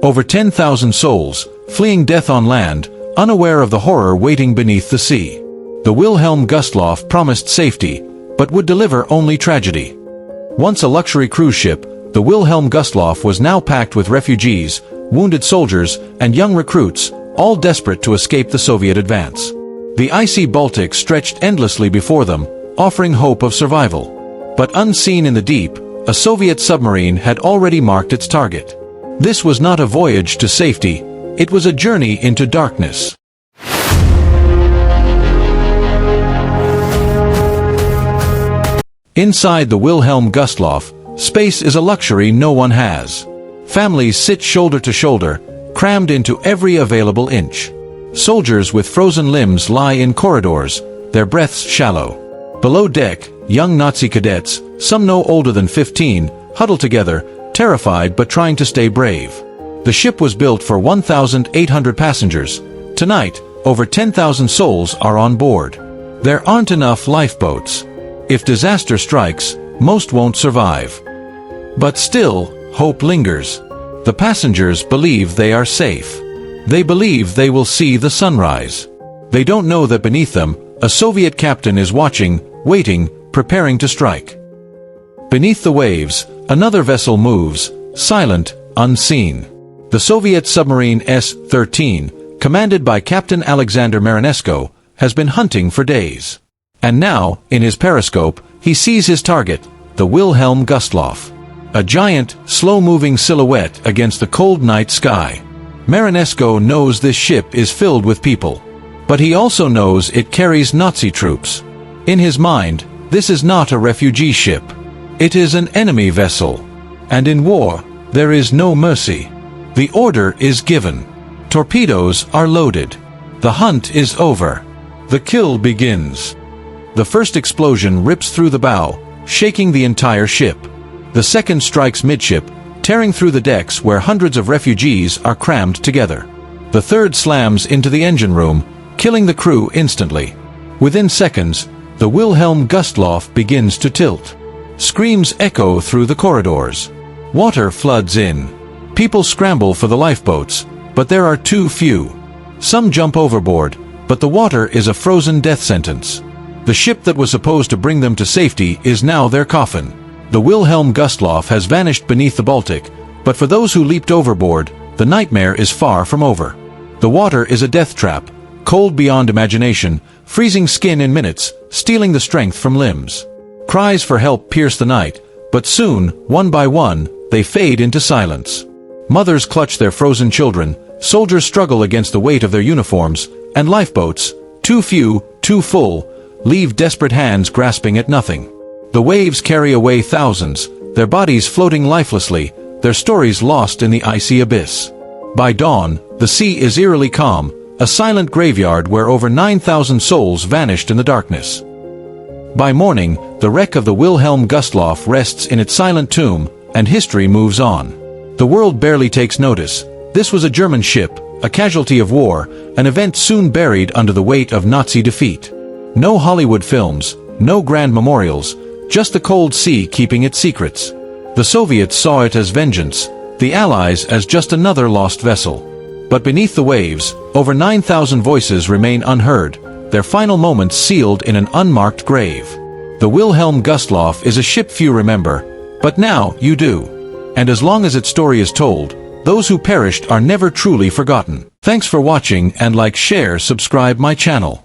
Over 10,000 souls, fleeing death on land, unaware of the horror waiting beneath the sea. The Wilhelm Gustloff promised safety, but would deliver only tragedy. Once a luxury cruise ship, the Wilhelm Gustloff was now packed with refugees, wounded soldiers, and young recruits, all desperate to escape the Soviet advance. The icy Baltic stretched endlessly before them, offering hope of survival. But unseen in the deep, a Soviet submarine had already marked its target. This was not a voyage to safety, it was a journey into darkness. Inside the Wilhelm Gustloff, space is a luxury no one has. Families sit shoulder to shoulder, crammed into every available inch. Soldiers with frozen limbs lie in corridors, their breaths shallow. Below deck, young Nazi cadets, some no older than 15, huddle together, terrified but trying to stay brave. The ship was built for 1,800 passengers. Tonight, over 10,000 souls are on board. There aren't enough lifeboats. If disaster strikes, most won't survive. But still, hope lingers. The passengers believe they are safe. They believe they will see the sunrise. They don't know that beneath them, a Soviet captain is watching, waiting, preparing to strike. Beneath the waves, another vessel moves, silent, unseen. The Soviet submarine S-13, commanded by Captain Alexander Marinesko, has been hunting for days. And now, in his periscope, he sees his target, the Wilhelm Gustloff. A giant, slow-moving silhouette against the cold night sky. Marinesko knows this ship is filled with people. But he also knows it carries Nazi troops. In his mind, this is not a refugee ship. It is an enemy vessel. And in war, there is no mercy. The order is given. Torpedoes are loaded. The hunt is over. The kill begins. The first explosion rips through the bow, shaking the entire ship. The second strikes midship, tearing through the decks where hundreds of refugees are crammed together. The third slams into the engine room, killing the crew instantly. Within seconds, the Wilhelm Gustloff begins to tilt. Screams echo through the corridors. Water floods in. People scramble for the lifeboats, but there are too few. Some jump overboard, but the water is a frozen death sentence. The ship that was supposed to bring them to safety is now their coffin. The Wilhelm Gustloff has vanished beneath the Baltic, but for those who leaped overboard, the nightmare is far from over. The water is a death trap, cold beyond imagination, freezing skin in minutes, stealing the strength from limbs. Cries for help pierce the night, but soon, one by one, they fade into silence. Mothers clutch their frozen children, soldiers struggle against the weight of their uniforms, and lifeboats, too few, too full, leave desperate hands grasping at nothing. The waves carry away thousands, their bodies floating lifelessly, their stories lost in the icy abyss. By dawn, the sea is eerily calm, a silent graveyard where over 9,000 souls vanished in the darkness. By morning, the wreck of the Wilhelm Gustloff rests in its silent tomb, and history moves on. The world barely takes notice. This was a German ship, a casualty of war, an event soon buried under the weight of Nazi defeat. No Hollywood films, no grand memorials, just the cold sea keeping its secrets. The Soviets saw it as vengeance, the Allies as just another lost vessel. But beneath the waves, over 9,000 voices remain unheard, their final moments sealed in an unmarked grave. The Wilhelm Gustloff is a ship few remember, but now you do. And as long as its story is told, those who perished are never truly forgotten. Thanks for watching, and like, share, subscribe my channel.